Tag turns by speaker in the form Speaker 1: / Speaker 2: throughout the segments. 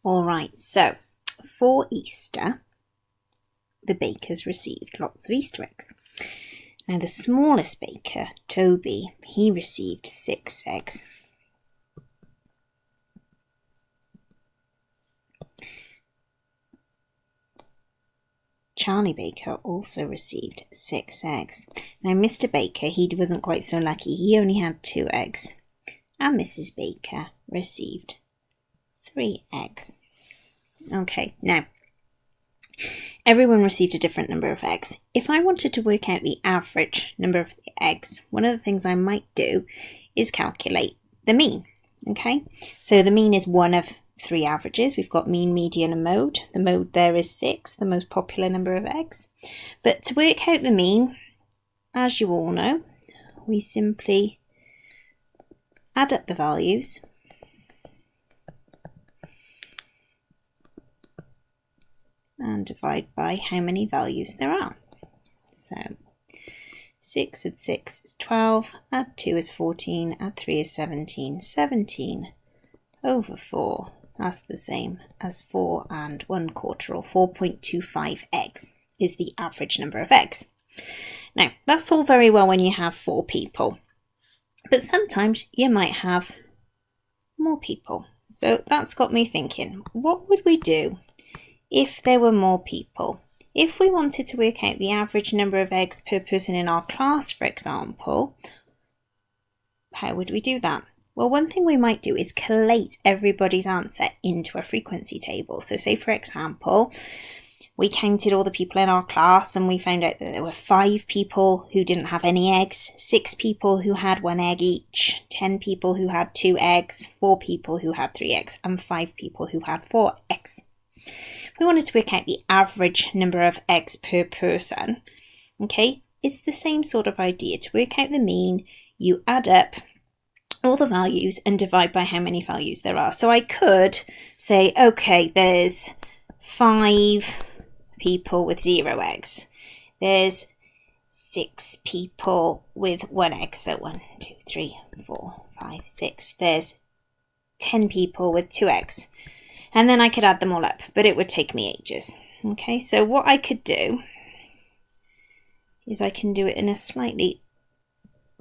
Speaker 1: All right, so for Easter, the bakers received lots of Easter eggs. Now the smallest baker, Toby, he received 6 eggs. Charlie Baker also received 6 eggs. Now Mr. Baker, he wasn't quite so lucky. He only had 2 eggs. And Mrs. Baker received 3 eggs. Okay, now everyone received a different number of eggs. If I wanted to work out the average number of the eggs, one of the things I might do is calculate the mean. Okay, so the mean is one of 3 averages. We've got mean, median and mode. The mode there is 6, the most popular number of eggs. But to work out the mean, as you all know, we simply add up the values and divide by how many values there are. So 6 add 6 is 12, add 2 is 14, add 3 is 17. 17 over 4, that's the same as 4 1/4, or 4.25 eggs is the average number of eggs. Now, that's all very well when you have 4 people, but sometimes you might have more people. So that's got me thinking, what would we do if there were more people? If we wanted to work out the average number of eggs per person in our class, for example, how would we do that? Well, one thing we might do is collate everybody's answer into a frequency table. So say, for example, we counted all the people in our class and we found out that there were 5 people who didn't have any eggs, 6 people who had 1 egg each, 10 people who had 2 eggs, 4 people who had 3 eggs, and 5 people who had 4 eggs. If we wanted to work out the average number of eggs per person, okay, it's the same sort of idea. To work out the mean, you add up all the values and divide by how many values there are. So I could say, okay, there's 5 people with 0 eggs. There's 6 people with 1 egg. So 1, 2, 3, 4, 5, 6. There's 10 people with 2 eggs. And then I could add them all up, but it would take me ages. Okay, so what I could do is I can do it in a slightly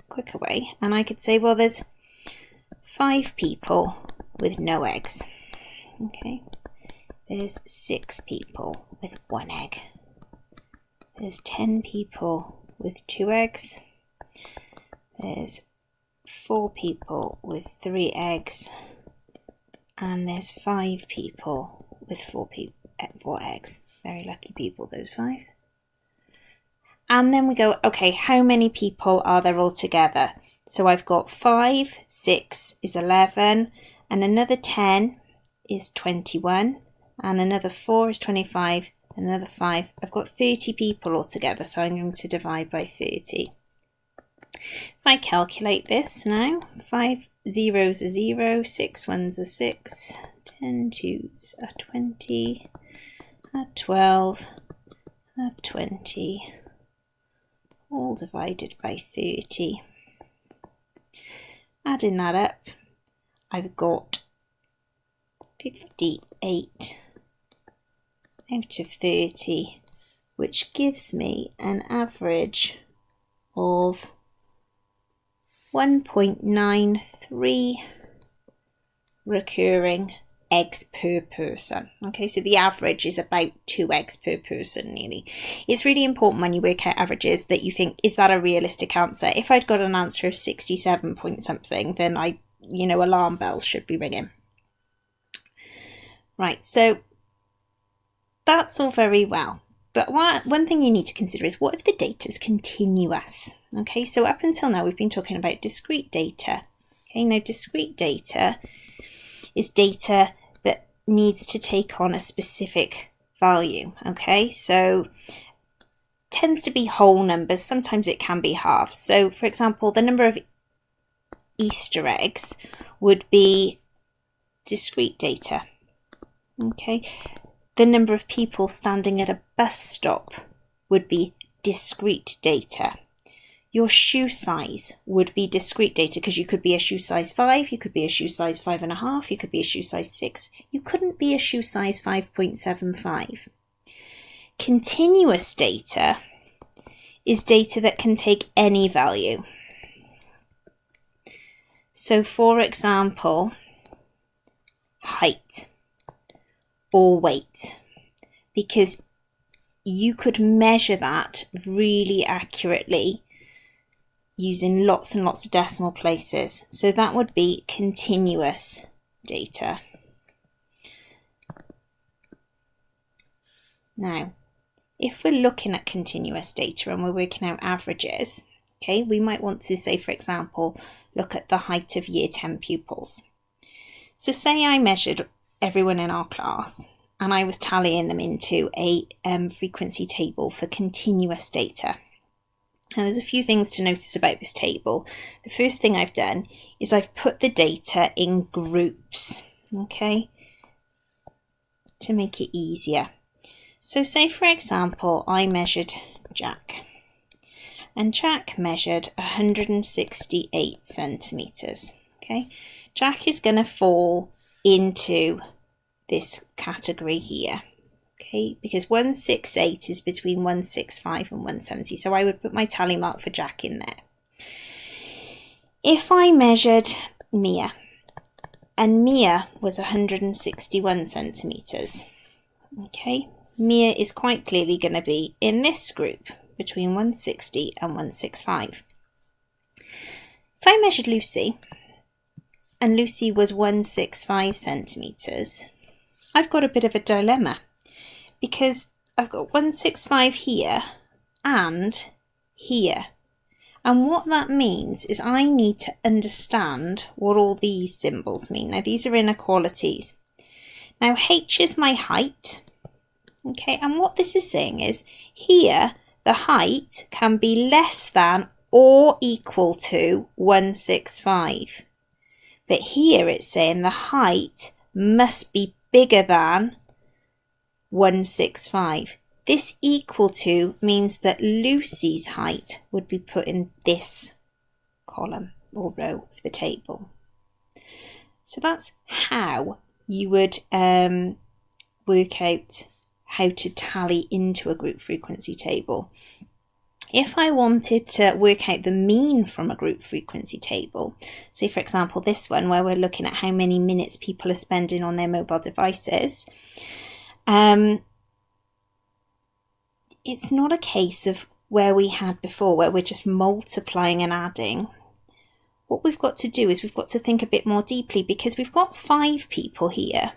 Speaker 1: quicker way. And I could say, well, there's 5 people with no eggs. Okay, there's 6 people with 1 egg. There's 10 people with 2 eggs. There's 4 people with 3 eggs. And there's 5 people with 4 eggs. Very lucky people, those 5. And then we go, okay, how many people are there all together? So I've got 5, 6 is 11, and another 10 is 21, and another 4 is 25, and another 5. I've got 30 people all together, so I'm going to divide by 30. If I calculate this now, 5 zeros are 0, 6 ones are 6, 10 twos are 20, 12, 20, all divided by 30. Adding that up, I've got 58 out of 30, which gives me an average of 1.93 recurring eggs per person. Okay, so the average is about 2 eggs per person nearly. It's really important when you work out averages that you think, is that a realistic answer? If I'd got an answer of 67 point something, then alarm bells should be ringing. Right, so that's all very well. But one thing you need to consider is, what if the data is continuous? Okay, so up until now we've been talking about discrete data. Okay, now discrete data is data that needs to take on a specific value. Okay, so tends to be whole numbers, sometimes it can be halves. So for example, the number of Easter eggs would be discrete data. Okay, the number of people standing at a bus stop would be discrete data. your shoe size would be discrete data, because you could be a shoe size 5, you could be a shoe size 5.5, you could be a shoe size 6. You couldn't be a shoe size 5.75. Continuous data is data that can take any value. So for example, height or weight, because you could measure that really accurately using lots and lots of decimal places. So that would be continuous data. Now, if we're looking at continuous data and we're working out averages, okay, we might want to say, for example, look at the height of year 10 pupils. So say I measured everyone in our class and I was tallying them into a frequency table for continuous data. Now there's a few things to notice about this table. The first thing I've done is I've put the data in groups, okay, to make it easier. So say for example, I measured Jack, and Jack measured 168 centimetres, okay. Jack is going to fall into this category here, okay, because 168 is between 165 and 170, so I would put my tally mark for Jack in there. If I measured Mia, and Mia was 161 centimetres, okay, Mia is quite clearly going to be in this group between 160 and 165. If I measured Lucy, and Lucy was 165 centimetres, I've got a bit of a dilemma, because I've got 165 here and here. And what that means is I need to understand what all these symbols mean. Now these are inequalities. Now H is my height, okay, and what this is saying is here the height can be less than or equal to 165. But here it's saying the height must be bigger than 165. This equal to means that Lucy's height would be put in this column or row of the table. So that's how you would work out how to tally into a group frequency table. If I wanted to work out the mean from a group frequency table, say for example this one where we're looking at how many minutes people are spending on their mobile devices, it's not a case of where we had before where we're just multiplying and adding. What we've got to do is we've got to think a bit more deeply, because we've got 5 people here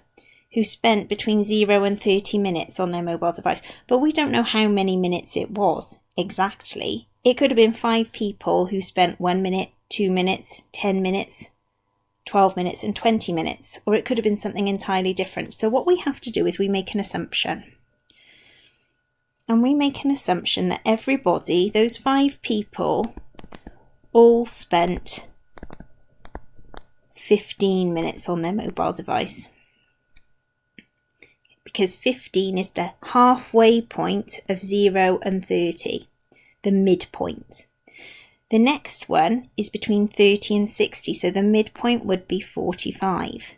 Speaker 1: who spent between 0 and 30 minutes on their mobile device, but we don't know how many minutes it was exactly. It could have been 5 people who spent 1 minute, 2 minutes, 10 minutes, 12 minutes and 20 minutes, or it could have been something entirely different. So what we have to do is we make an assumption. And we make an assumption that everybody, those 5 people, all spent 15 minutes on their mobile device. Because 15 is the halfway point of 0 and 30, the midpoint. The next one is between 30 and 60, so the midpoint would be 45.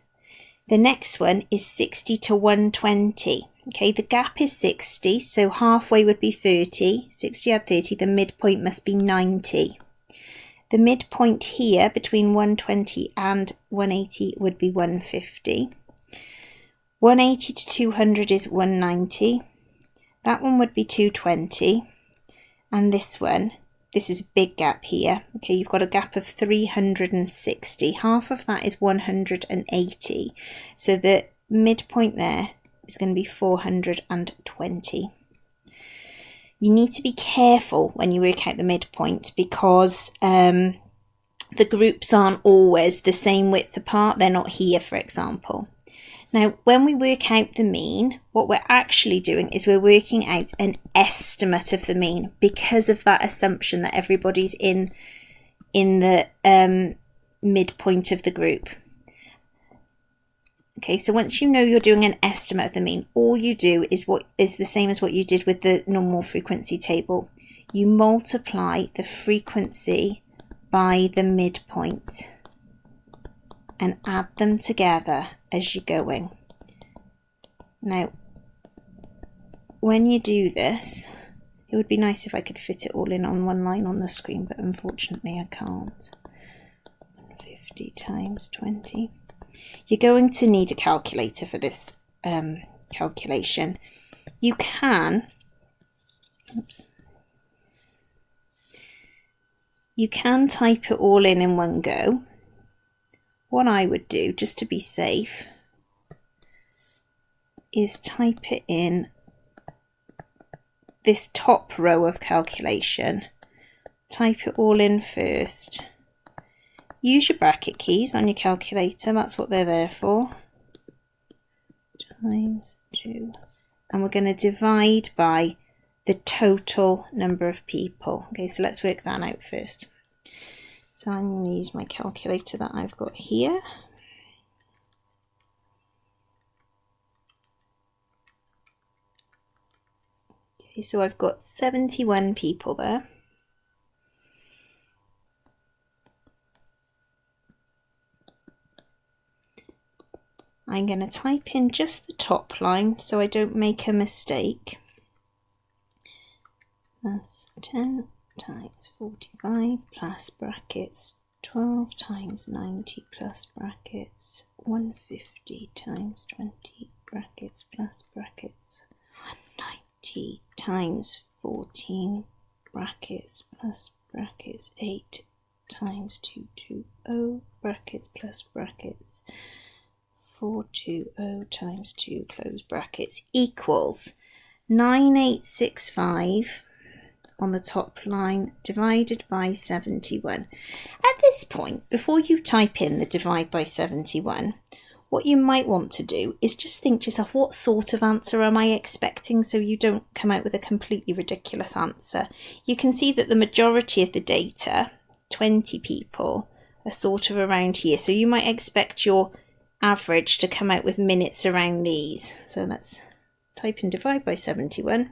Speaker 1: The next one is 60 to 120. Okay, the gap is 60, so halfway would be 30. 60 add 30, the midpoint must be 90. The midpoint here between 120 and 180 would be 150. 180 to 200 is 190. That one would be 220. And this one, this is a big gap here. Okay, you've got a gap of 360. Half of that is 180. So the midpoint there is going to be 420. You need to be careful when you work out the midpoint, because the groups aren't always the same width apart. They're not here, for example. Now, when we work out the mean, what we're actually doing is we're working out an estimate of the mean, because of that assumption that everybody's in the midpoint of the group. Okay, so once you know you're doing an estimate of the mean, all you do is what is the same as what you did with the normal frequency table. you multiply the frequency by the midpoint and add them together as you're going. Now, when you do this, it would be nice if I could fit it all in on one line on the screen, but unfortunately I can't. 150 times 20. You're going to need a calculator for this calculation. You can, you can type it all in one go. What I would do, just to be safe, is type it in this top row of calculation. Type it all in first. Use your bracket keys on your calculator, that's what they're there for. Times 2. And we're going to divide by the total number of people. Okay, so let's work that out first. So I'm going to use my calculator that I've got here. Okay, so I've got 71 people there. I'm going to type in just the top line so I don't make a mistake. That's 10 times 45 plus brackets 12 times 90 plus brackets 150 times 20 brackets plus brackets 190 times 14 brackets plus brackets 8 times 220 brackets plus brackets 420 times 2 close brackets equals 9865 on the top line divided by 71. At this point, before you type in the divide by 71, what you might want to do is just think to yourself, what sort of answer am I expecting, so you don't come out with a completely ridiculous answer. You can see that the majority of the data, 20 people, are sort of around here. So you might expect your average to come out with minutes around these. So let's type in divide by 71.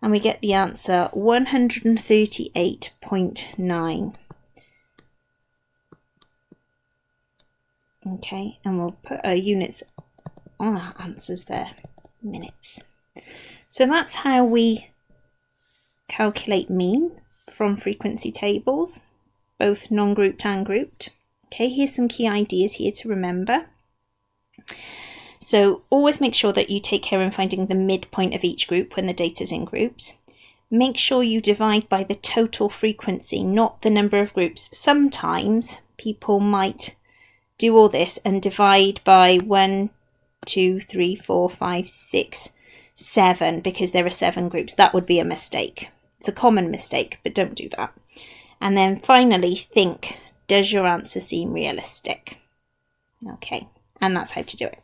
Speaker 1: And we get the answer 138.9. Okay, and we'll put our units on our answers there, minutes. So that's how we calculate mean from frequency tables, both non-grouped and grouped. Okay, here's some key ideas here to remember. So always make sure that you take care in finding the midpoint of each group when the data's in groups. Make sure you divide by the total frequency, not the number of groups. Sometimes people might do all this and divide by 1, 2, 3, 4, 5, 6, 7 because there are 7 groups. That would be a mistake. It's a common mistake, but don't do that. And then finally think, does your answer seem realistic? Okay, and that's how to do it.